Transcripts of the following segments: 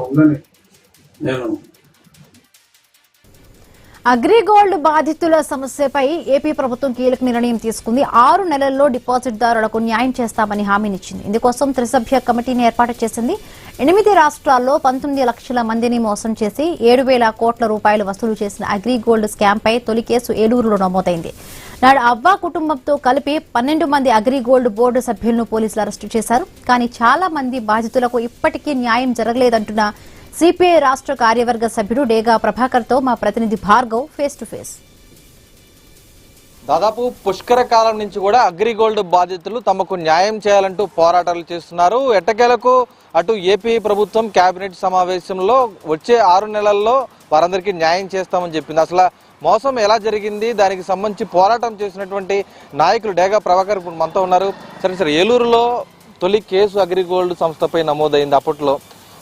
ఉందని నేను అగ్రిగోల్డ్ బాధితుల సమస్యపై ఏపీ ప్రభుత్వం కీలక నిర్ణయం తీసుకుంది. 6 నెలల్లో డిపాజిట్దారులకు న్యాయం చేస్తామని హామీనిచ్చింది. ఇందుకోసం త్రిసభ్య కమిటీని ఏర్పాటు చేసింది. 8 రాష్ట్రాల్లో 19 లక్షల మందిని మోసం చేసి 7,000 కోట్ల రూపాయలు వసూలు చేసిన అగ్రిగోల్డ్ స్కామ్ పై తొలి కేసు ఏలూరులో నమోదైంది. నాడు అవ్వా కుటుంబంతో కలిపి 12 మంది అగ్రిగోల్డ్ బోర్డు సభ్యులను పోలీసులు అరెస్టు చేశారు. కానీ చాలా మంది బాధితులకు ఇప్పటికీ న్యాయం జరగలేదంటున్న సిపిఐ రాష్ట్ర కార్యవర్గ సభ్యుడు డేగా ప్రభాకర్ తో మా ప్రతినిధి భార్గవ్ ఫేస్ టు ఫేస్. దాదాపు పుష్కర కాలం నుంచి కూడా అగ్రిగోల్డ్ బాధితులు తమకు న్యాయం చేయాలంటూ పోరాటాలు చేస్తున్నారు. ఎట్టకేలకు అటు ఏపీ ప్రభుత్వం కేబినెట్ సమావేశంలో వచ్చే 6 నెలల్లో వారందరికీ న్యాయం చేస్తామని చెప్పింది. అసలు మోసం ఎలా జరిగింది, దానికి సంబంధించి పోరాటం చేసినటువంటి నాయకులు డేగా ప్రభాకర్ మనతో ఉన్నారు. సరే ఏలూరులో తొలి కేసు అగ్రిగోల్డ్ సంస్థపై నమోదైంది. అప్పట్లో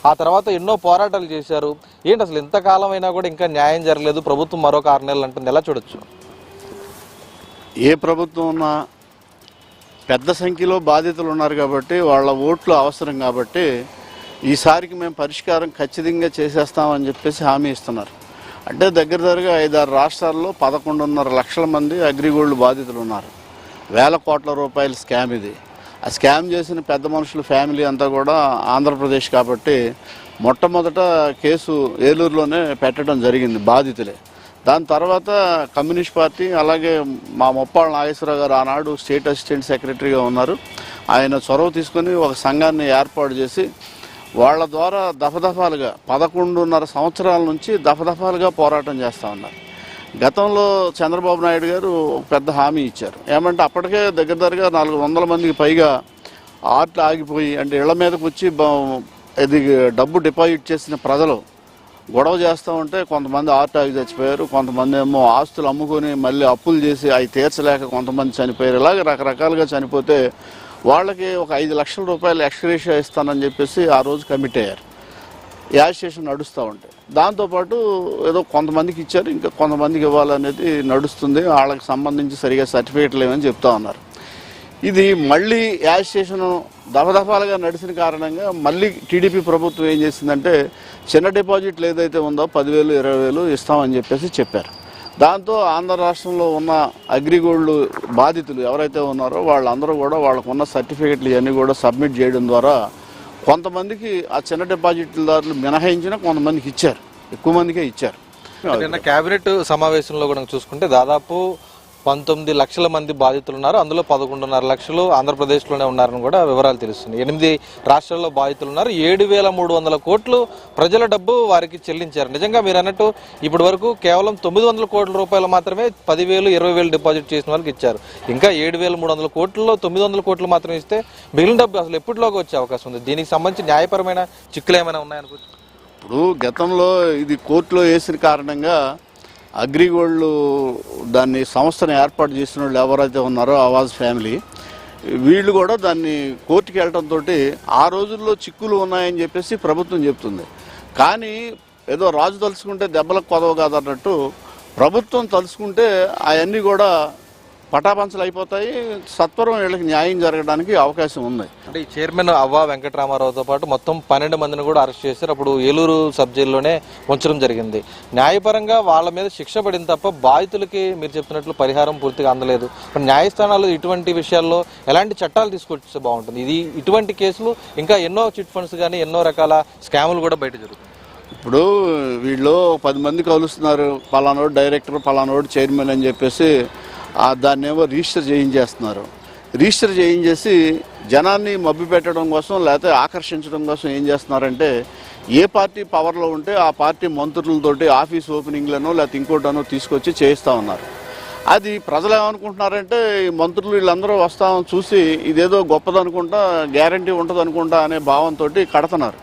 ఆ తర్వాత ఎన్నో పోరాటాలు చేశారు. ఏంటి అసలు ఇంతకాలం అయినా కూడా ఇంకా న్యాయం జరగలేదు, ప్రభుత్వం మరొక 6 నెలలు అంటుంది, ఎలా చూడొచ్చు? ఏ ప్రభుత్వం ఉన్నా పెద్ద సంఖ్యలో బాధితులు ఉన్నారు కాబట్టి వాళ్ళ ఓట్లు అవసరం కాబట్టి ఈసారికి మేము పరిష్కారం ఖచ్చితంగా చేసేస్తామని చెప్పేసి హామీ ఇస్తున్నారు. అంటే దగ్గరగా 5-6 రాష్ట్రాల్లో 11.5 లక్షల మంది అగ్రిగోల్డ్ బాధితులు ఉన్నారు. వేల కోట్ల రూపాయల స్కామ్ ఇది. ఆ స్కామ్ చేసిన పెద్ద మనుషుల ఫ్యామిలీ అంతా కూడా ఆంధ్రప్రదేశ్ కాబట్టి మొట్టమొదట కేసు ఏలూరులోనే పెట్టడం జరిగింది బాధితులే. దాని తర్వాత కమ్యూనిస్ట్ పార్టీ అలాగే మా ముప్పాళ్ళ నాగేశ్వరరావు గారు ఆనాడు స్టేట్ అసిస్టెంట్ సెక్రటరీగా ఉన్నారు. ఆయన చొరవ తీసుకొని ఒక సంఘాన్ని ఏర్పాటు చేసి వాళ్ళ ద్వారా దఫదఫాలుగా 11.5 సంవత్సరాల నుంచి దఫదఫాలుగా పోరాటం చేస్తూ ఉన్నారు. గతంలో చంద్రబాబు నాయుడు గారు పెద్ద హామీ ఇచ్చారు. ఏమంటే అప్పటికే దగ్గరగా 400 మందికి పైగా ఆర్ట్లు ఆగిపోయి అంటే ఇళ్ల మీదకి వచ్చి ఇది డబ్బు డిపాజిట్ చేసిన ప్రజలు గొడవ చేస్తూ ఉంటే కొంతమంది ఆర్ట్ ఆగి చచ్చిపోయారు, కొంతమంది ఏమో ఆస్తులు అమ్ముకొని మళ్ళీ అప్పులు చేసి అవి తీర్చలేక కొంతమంది చనిపోయారు. ఇలాగ రకరకాలుగా చనిపోతే వాళ్ళకి ఒక 5 లక్షల రూపాయలు ఎక్స్గ్రేషియా ఇస్తానని చెప్పేసి ఆ రోజు కమిట్ అయ్యారు. యాజిటేషన్ నడుస్తూ ఉంటాయి. దాంతోపాటు ఏదో కొంతమందికి ఇచ్చారు, ఇంకా కొంతమందికి ఇవ్వాలనేది నడుస్తుంది. వాళ్ళకి సంబంధించి సరిగా సర్టిఫికేట్ లేవని చెప్తా ఉన్నారు. ఇది మళ్ళీ యాజిటేషన్ దఫదఫాలుగా నడిచిన కారణంగా మళ్ళీ టీడీపీ ప్రభుత్వం ఏం చేసిందంటే చిన్న డిపాజిట్లు ఏదైతే ఉందో 10,000 20,000 ఇస్తామని చెప్పేసి చెప్పారు. దాంతో ఆంధ్ర రాష్ట్రంలో ఉన్న అగ్రిగోల్డ్ బాధితులు ఎవరైతే ఉన్నారో వాళ్ళందరూ కూడా వాళ్ళకు ఉన్న సర్టిఫికేట్లు ఇవన్నీ కూడా సబ్మిట్ చేయడం ద్వారా కొంతమందికి ఆ చిన్న డిపాజిట్దారులు మినహాయించిన కొంతమందికి ఇచ్చారు, ఎక్కువ మందికే ఇచ్చారు. కేబినెట్ సమావేశంలో కూడా చూసుకుంటే దాదాపు 19 లక్షల మంది బాధితులు ఉన్నారు. అందులో 11.5 లక్షలు ఆంధ్రప్రదేశ్లోనే ఉన్నారని కూడా వివరాలు తెలుస్తుంది. 8 రాష్ట్రాల్లో బాధితులు ఉన్నారు. 7,300 కోట్లు ప్రజల డబ్బు వారికి చెల్లించారు. నిజంగా మీరు అన్నట్టు ఇప్పటి వరకు కేవలం 900 కోట్ల రూపాయలు మాత్రమే 10,000 20,000 డిపాజిట్ చేసిన వాళ్ళకి ఇచ్చారు. ఇంకా 7,300 కోట్లలో 900 కోట్లు మాత్రమే ఇస్తే మిగిలిన డబ్బు అసలు ఎప్పటిలోకి వచ్చే అవకాశం ఉంది? దీనికి సంబంధించి న్యాయపరమైన చిక్కులు ఏమైనా ఉన్నాయనుకోవచ్చు? ఇప్పుడు గతంలో ఇది కోర్టులో వేసిన కారణంగా అగ్రిగోల్డ్ దాన్ని సంస్థను ఏర్పాటు చేసిన వాళ్ళు ఎవరైతే ఉన్నారో ఆవాజ్ ఫ్యామిలీ వీళ్ళు కూడా దాన్ని కోర్టుకి వెళ్ళడంతో ఆ రోజుల్లో చిక్కులు ఉన్నాయని చెప్పేసి ప్రభుత్వం చెప్తుంది. కానీ ఏదో రాజు తలుచుకుంటే దెబ్బలకు కొదవ కాదన్నట్టు ప్రభుత్వం తలుచుకుంటే అవన్నీ కూడా పటాపంచలు అయిపోతాయి. సత్వరం వీళ్ళకి న్యాయం జరగడానికి అవకాశం ఉంది. అంటే ఈ చైర్మన్ అవ్వా వెంకటరామారావుతో పాటు మొత్తం 12 మందిని కూడా అరెస్ట్ చేశారు. అప్పుడు ఏలూరు సబ్ జైల్లోనే ఉంచడం జరిగింది. న్యాయపరంగా వాళ్ళ మీద శిక్ష పడింది తప్ప బాధితులకి మీరు చెప్పినట్లు పరిహారం పూర్తిగా అందలేదు. న్యాయస్థానాలు ఇటువంటి విషయాల్లో ఎలాంటి చట్టాలు తీసుకొస్తే బాగుంటుంది? ఇది ఇటువంటి కేసులు ఇంకా ఎన్నో చిట్ ఫండ్స్ కానీ ఎన్నో రకాల స్కాములు కూడా బయట జరుగుతాయి. ఇప్పుడు వీళ్ళు 10 మంది కలుస్తున్నారు, పలానోడు డైరెక్టర్ పలానోడు చైర్మన్ అని చెప్పేసి దాన్ని ఏమో రిజిస్టర్ చేయించేస్తున్నారు. రిజిస్టర్ చేయించేసి జనాన్ని మభ్య పెట్టడం కోసం లేకపోతే ఆకర్షించడం కోసం ఏం చేస్తున్నారంటే ఏ పార్టీ పవర్లో ఉంటే ఆ పార్టీ మంత్రులతోటి ఆఫీస్ ఓపెనింగ్లను లేకపోతే ఇంకోటనో తీసుకొచ్చి చేయిస్తూ ఉన్నారు. అది ప్రజలు ఏమనుకుంటున్నారంటే ఈ మంత్రులు వీళ్ళందరూ వస్తామని చూసి ఇదేదో గొప్పదనుకుంటా గ్యారంటీ ఉంటుంది అనుకుంటా అనే భావంతో కడుతున్నారు.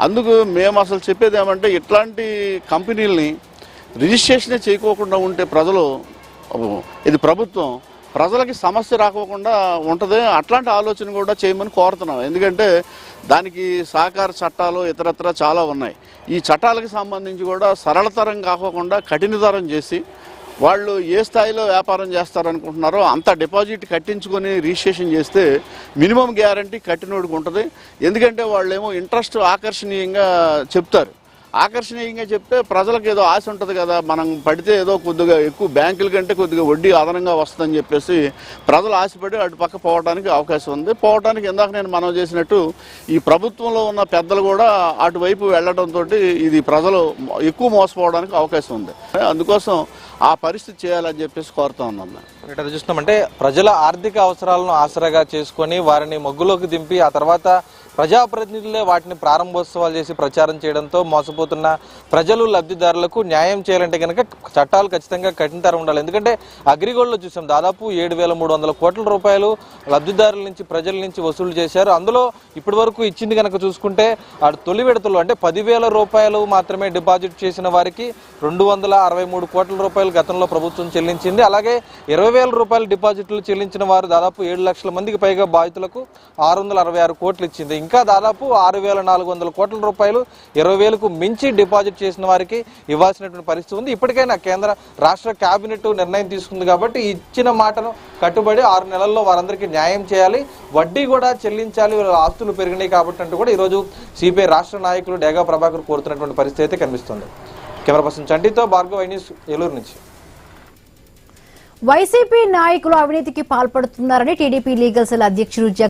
అందుకు మేము అసలు చెప్పేది ఏమంటే ఇట్లాంటి కంపెనీలని రిజిస్ట్రేషనే చేయకోకుండా ఉంటే ప్రజలు ఇది ప్రభుత్వం ప్రజలకి సమస్య రాకోకుండా ఉంటుంది. అట్లాంటి ఆలోచన కూడా చేయమని కోరుతున్నాం. ఎందుకంటే దానికి సహకార చట్టాలు ఇతరత్ర చాలా ఉన్నాయి. ఈ చట్టాలకు సంబంధించి కూడా సరళతరం కాకోకుండా కఠినతరం చేసి వాళ్ళు ఏ స్థాయిలో వ్యాపారం చేస్తారనుకుంటున్నారో అంత డిపాజిట్ కట్టించుకొని రిజిస్ట్రేషన్ చేస్తే మినిమం గ్యారంటీ కట్టినోడికి ఉంటుంది. ఎందుకంటే వాళ్ళేమో ఇంట్రెస్ట్ ఆకర్షణీయంగా చెప్తారు. ఆకర్షణీయంగా చెప్తే ప్రజలకు ఏదో ఆశ ఉంటుంది కదా, మనం పడితే ఏదో కొద్దిగా ఎక్కువ బ్యాంకుల కంటే కొద్దిగా వడ్డీ అదనంగా వస్తుందని చెప్పేసి ప్రజలు ఆశపడి అటు పక్క పోవడానికి అవకాశం ఉంది. పోవడానికి ఇందాక నేను మనం చేసినట్టు ఈ ప్రభుత్వంలో ఉన్న పెద్దలు కూడా అటువైపు వెళ్లడంతో ఇది ప్రజలు ఎక్కువ మోసపోవడానికి అవకాశం ఉంది. అందుకోసం ఆ పరిస్థితి చేయాలని చెప్పేసి కోరుతా ఉన్నాం. ఇక్కడ చూస్తున్నామంటే ప్రజల ఆర్థిక అవసరాలను ఆసరాగా చేసుకొని వారిని మొగ్గులోకి దింపి ఆ తర్వాత ప్రజాప్రతినిధులే వాటిని ప్రారంభోత్సవాలు చేసి ప్రచారం చేయడంతో మోసపోతున్న ప్రజలు లబ్ధిదారులకు న్యాయం చేయాలంటే కనుక చట్టాలు ఖచ్చితంగా కఠినతరం ఉండాలి. ఎందుకంటే అగ్రిగోల్డ్లో చూసాం దాదాపు 7,300 కోట్ల రూపాయలు లబ్ధిదారుల నుంచి ప్రజల నుంచి వసూలు చేశారు. అందులో ఇప్పటి వరకు ఇచ్చింది కనుక చూసుకుంటే తొలి విడతలు అంటే 10,000 రూపాయలు మాత్రమే డిపాజిట్ చేసిన వారికి 263 కోట్ల రూపాయలు గతంలో ప్రభుత్వం చెల్లించింది. అలాగే 20,000 రూపాయల డిపాజిట్లు చెల్లించిన వారు దాదాపు 7 లక్షల మందికి పైగా బాధితులకు 666 కోట్లు ఇచ్చింది. ఇంకా దాదాపు 6,400 కోట్ల రూపాయలు 20,000కు మించి డిపాజిట్ చేసిన వారికి ఇవ్వాల్సినటువంటి పరిస్థితి ఉంది. ఇప్పటికైనా కేంద్ర రాష్ట్ర కేబినెట్ నిర్ణయం తీసుకుంది కాబట్టి ఇచ్చిన మాటను కట్టుబడి 6 నెలల్లో వారందరికీ న్యాయం చేయాలి, వడ్డీ కూడా చెల్లించాలి, ఆస్తులు పెరిగినాయి కాబట్టి అంటూ కూడా ఈరోజు సిపిఐ రాష్ట్ర నాయకులు డేగా ప్రభాకర్ కోరుతున్నటువంటి పరిస్థితి అయితే కనిపిస్తుంది. కెమెరా పర్సన్ చంటితో భార్గవ్, ఐ న్యూస్, ఏలూరు నుంచి. వైసీపీ నాయకులు అవినీతికి పాల్పడుతున్నారని టీడీపీ లీగల్ సెల్ అధ్యక్షుడు